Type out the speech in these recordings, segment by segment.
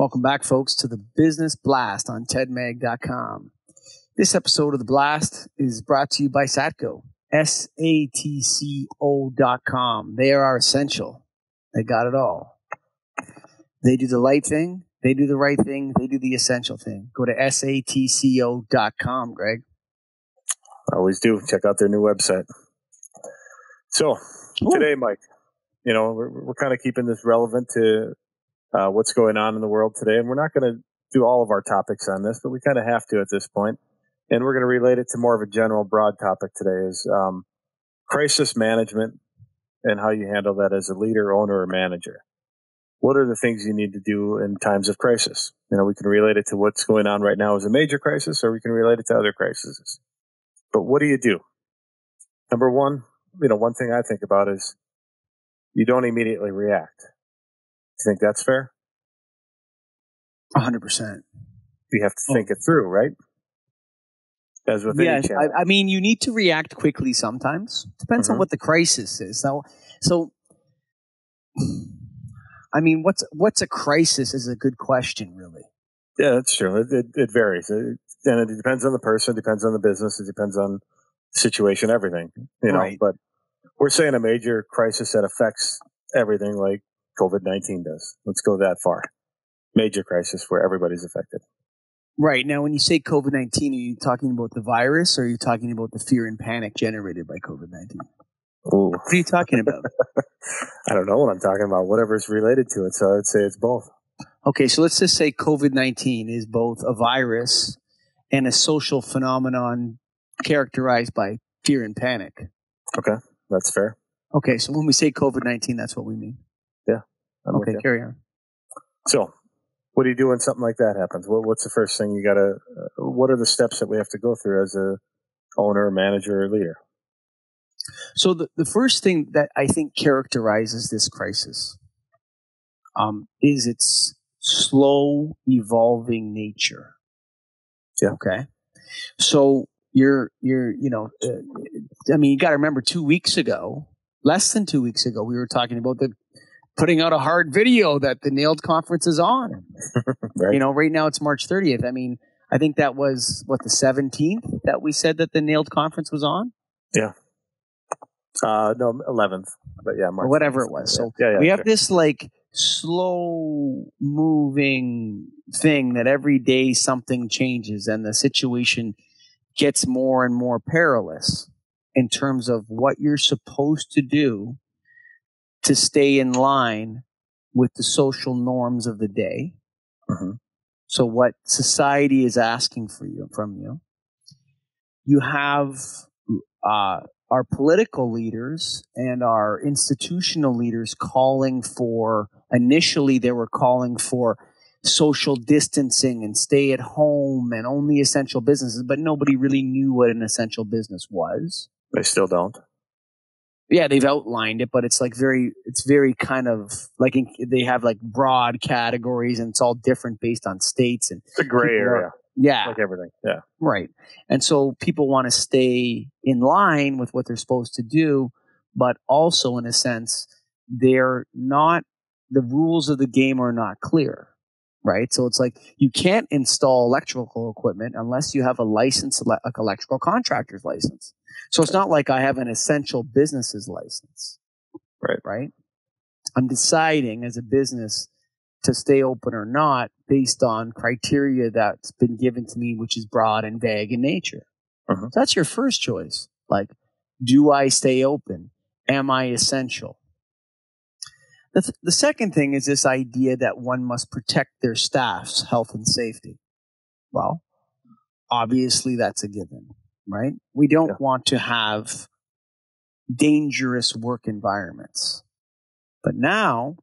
Welcome back, folks, to the Business Blast on tedmag.com. This episode of The Blast is brought to you by Satco, SATCO.com. They are essential. They got it all. They do the light thing. They do the right thing. They do the essential thing. Go to SATCO.com, Greg. Always do. Check out their new website. So, today, Mike, we're kind of keeping this relevant to what's going on in the world today. And we're not going to do all of our topics on this, but we kind of have to at this point. And we're going to relate it to more of a general, broad topic today is crisis management and how you handle that as a leader, owner, or manager. What are the things you need to do in times of crisis? We can relate it to what's going on right now as a major crisis, or we can relate it to other crises. But what do you do? Number one, one thing I think about is you don't immediately react. Do you think that's fair? 100%. You have to think it through, right? As with any challenge. I mean, you need to react quickly sometimes. Depends on what the crisis is. So, I mean, what's a crisis is a good question, really. Yeah, that's true. It varies. And it depends on the person, it depends on the business, it depends on the situation, everything. Right. But we're saying a major crisis that affects everything like COVID-19 does. Let's go that far. Major crisis where everybody's affected. Right. Now, when you say COVID-19, are you talking about the virus or are you talking about the fear and panic generated by COVID-19? Ooh. What are you talking about? I don't know what I'm talking about. Whatever's related to it. So I'd say it's both. Okay. So let's just say COVID-19 is both a virus and a social phenomenon characterized by fear and panic. Okay. That's fair. Okay. So when we say COVID-19, that's what we mean. Yeah. Okay. Carry on. So what do you do when something like that happens? What's the first thing you got to, what are the steps that we have to go through as a owner, manager, or leader? So the first thing that I think characterizes this crisis is its slow evolving nature. Yeah. Okay. So you got to remember 2 weeks ago, less than 2 weeks ago, we were talking about putting out a hard video that the NAILD conference is on. Right. Right now it's March 30th. I mean, I think that was the 17th that we said that the NAILD conference was on. Yeah. No, 11th, but yeah, March or whatever 11th. It was. So yeah, we have this like slow moving thing that every day something changes and the situation gets more and more perilous in terms of what you're supposed to do to stay in line with the social norms of the day. Mm-hmm. So what society is asking from you. You have our political leaders and our institutional leaders initially they were calling for social distancing and stay at home and only essential businesses, but nobody really knew what an essential business was. They still don't. Yeah, they've outlined it, but it's very kind of like they have like broad categories and it's all different based on states. And it's a gray area. Yeah. Like everything. Yeah. Right. And so people want to stay in line with what they're supposed to do, but also in a sense, the rules of the game are not clear. Right. So it's like you can't install electrical equipment unless you have a license, like electrical contractor's license. So it's not like I have an essential business's license. Right. Right. I'm deciding as a business to stay open or not based on criteria that's been given to me, which is broad and vague in nature. Uh-huh. So that's your first choice. Like, do I stay open? Am I essential? The second thing is this idea that one must protect their staff's health and safety. Well, obviously that's a given, right? We don't want to have dangerous work environments. But now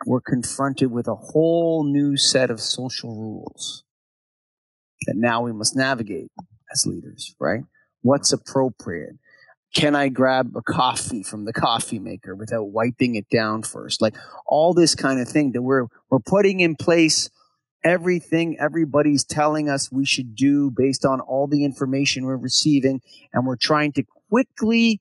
we're confronted with a whole new set of social rules that now we must navigate as leaders, right? What's appropriate? Can I grab a coffee from the coffee maker without wiping it down first? Like all this kind of thing that we're putting in place everything everybody's telling us we should do based on all the information we're receiving, and we're trying to quickly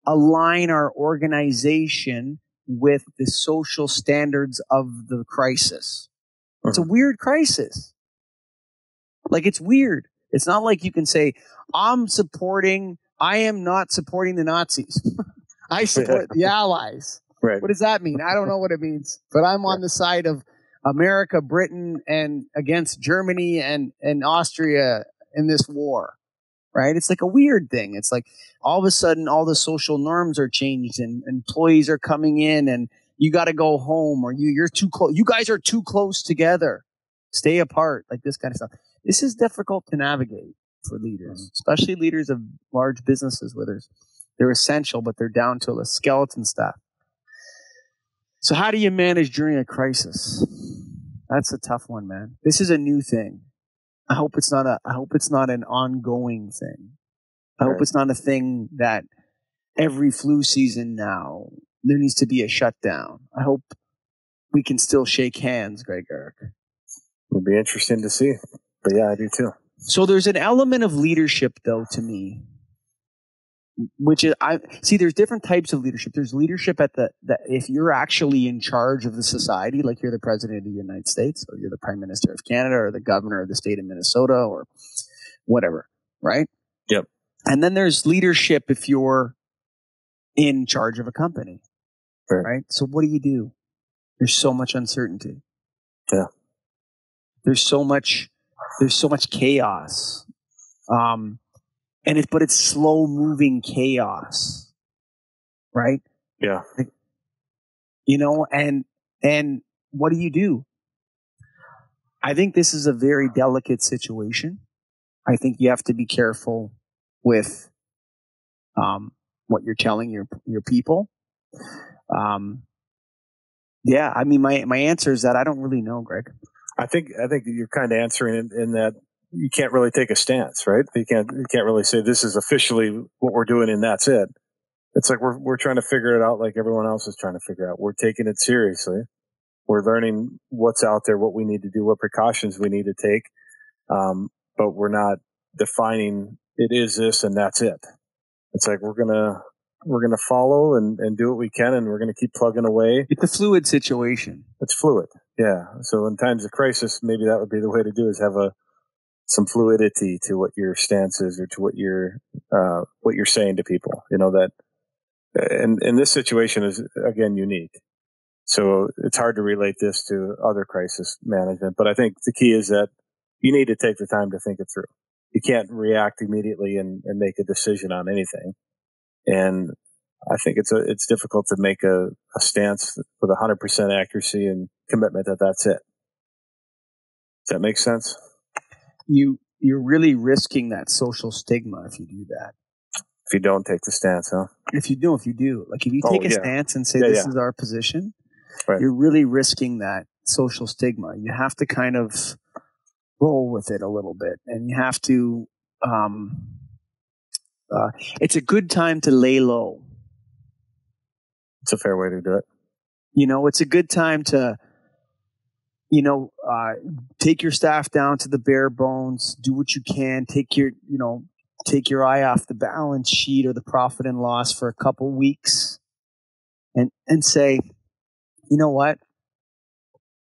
align our organization with the social standards of the crisis. It's a weird crisis. Like, it's weird. It's not like you can say, I am not supporting the Nazis. I support the Allies. Right. What does that mean? I don't know what it means, but I'm on the side of America, Britain, and against Germany and Austria in this war. Right? It's like a weird thing. It's like all of a sudden all the social norms are changed and employees are coming in and you got to go home, or you're too close. You guys are too close together. Stay apart, like this kind of stuff. This is difficult to navigate for leaders, especially leaders of large businesses where they're essential, but they're down to a skeleton staff. So how do you manage during a crisis? That's a tough one, man. This is a new thing. I hope it's not an ongoing thing. I hope it's not a thing that every flu season now there needs to be a shutdown. I hope we can still shake hands, Greg Ehrich. It'll be interesting to see. But yeah, I do too. So there's an element of leadership, though, to me, which is there's different types of leadership. There's leadership at the if you're actually in charge of the society, like you're the president of the United States, or you're the prime minister of Canada, or the governor of the state of Minnesota, or whatever, right? Yep. And then there's leadership if you're in charge of a company, right? So what do? There's so much uncertainty. Yeah. There's so much chaos. But it's slow moving chaos, right? Yeah. And what do? I think this is a very delicate situation. I think you have to be careful with what you're telling your people. I mean, my answer is that I don't really know, Greg. I think you're kind of answering in that you can't really take a stance, right? You can't really say this is officially what we're doing and that's it. It's like we're trying to figure it out like everyone else is trying to figure out. We're taking it seriously. We're learning what's out there, what we need to do, what precautions we need to take. But we're not defining it is this and that's it. It's like we're gonna follow and do what we can, and we're gonna keep plugging away. It's a fluid situation. It's fluid, yeah. So in times of crisis, maybe that would be the way to do is have some fluidity to what your stance is or to what you're saying to people. You know that, and this situation is again unique. So it's hard to relate this to other crisis management. But I think the key is that you need to take the time to think it through. You can't react immediately and make a decision on anything. And I think it's difficult to make a stance with 100% accuracy and commitment that that's it. Does that make sense? You're really risking that social stigma if you do that. If you don't take the stance, huh? If you do. Like if you take a stance and say this is our position, right. You're really risking that social stigma. You have to kind of roll with it a little bit, and you have to. It's a good time to lay low. It's a fair way to do it. It's a good time to, take your staff down to the bare bones, do what you can, take your eye off the balance sheet or the profit and loss for a couple weeks and say, you know what?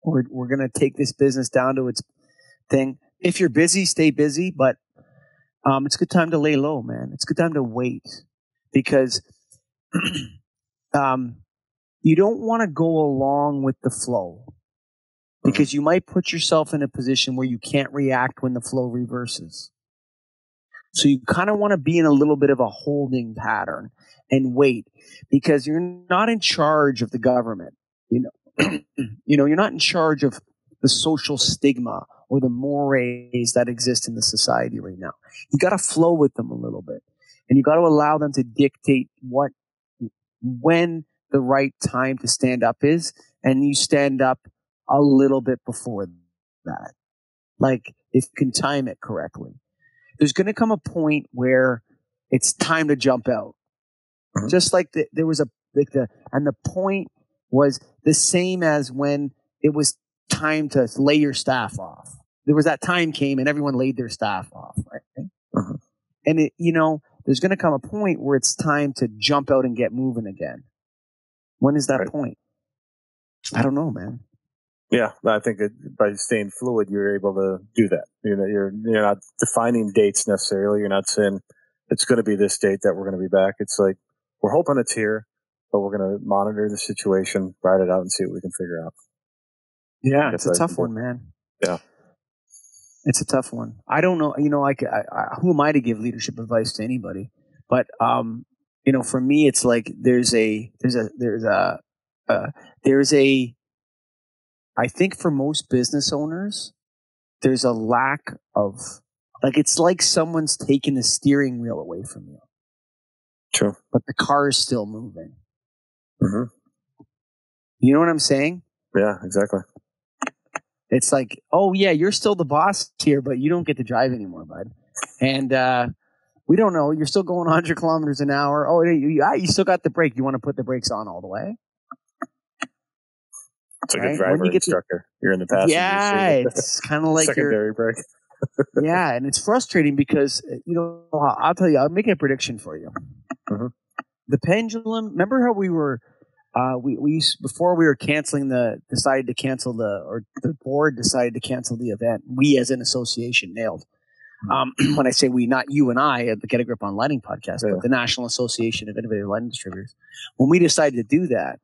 We're going to take this business down to its thing. If you're busy, stay busy, but it's a good time to lay low, man. It's a good time to wait because you don't want to go along with the flow because you might put yourself in a position where you can't react when the flow reverses. So you kind of want to be in a little bit of a holding pattern and wait because you're not in charge of the government. You're not in charge of the social stigma or the mores that exist in the society right now. You got to flow with them a little bit, and you got to allow them to dictate when the right time to stand up is, and you stand up a little bit before that. Like if you can time it correctly. There's going to come a point where it's time to jump out. Mm-hmm. Just like the point was the same as when it was time to lay your staff off. There was that time came and everyone laid their staff off, right? Mm-hmm. And there's going to come a point where it's time to jump out and get moving again. When is that point? I don't know, man. Yeah, I think that by staying fluid, you're able to do that. You're not defining dates necessarily. You're not saying it's going to be this date that we're going to be back. It's like we're hoping it's here, but we're going to monitor the situation, ride it out, and see what we can figure out. Yeah, it's a tough one, man. Yeah, it's a tough one. I don't know. Who am I to give leadership advice to anybody? But for me, it's like there's a I think for most business owners, there's a lack of, it's like someone's taking the steering wheel away from you. True. But the car is still moving. Mm-hmm. You know what I'm saying? Yeah, exactly. It's like, oh yeah, you're still the boss here, but you don't get to drive anymore, bud. And we don't know. You're still going 100 kilometers an hour. Oh, you still got the brake. You want to put the brakes on all the way? It's like a driver instructor. You're in the passenger seat. Yeah, it's kind of like secondary brake. Yeah, and it's frustrating because, I'll tell you, I'll make a prediction for you. Mm-hmm. The pendulum, remember how we were, before we were decided to cancel the board decided to cancel the event. We as an association nailed. When I say we, not you and I at the Get a Grip on Lighting podcast, but the National Association of Innovative Lighting Distributors. When we decided to do that,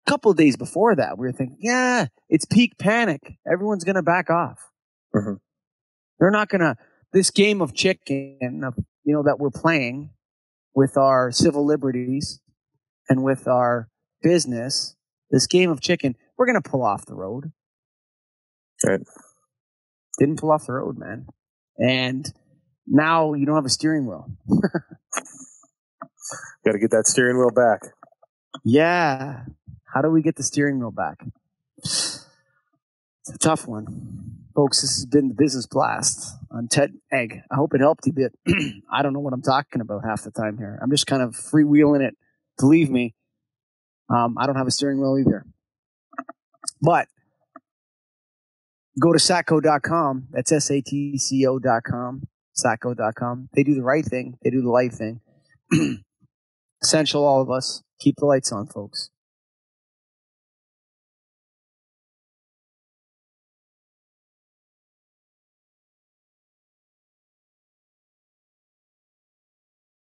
a couple of days before that, we were thinking, yeah, it's peak panic. Everyone's going to back off. Mm-hmm. They're not going to, this game of chicken, that we're playing with our civil liberties and with our business, this game of chicken, we're going to pull off the road. Right. Didn't pull off the road, man. And now you don't have a steering wheel. Got to get that steering wheel back. Yeah. How do we get the steering wheel back? It's a tough one. Folks, this has been the Business Blast on Ted Egg. I hope it helped you a bit. I don't know what I'm talking about half the time here. I'm just kind of freewheeling it. Believe me, I don't have a steering wheel either. But go to satco.com. That's SATCO.com. Satco.com. They do the right thing. They do the light thing. Essential, all of us. Keep the lights on, folks.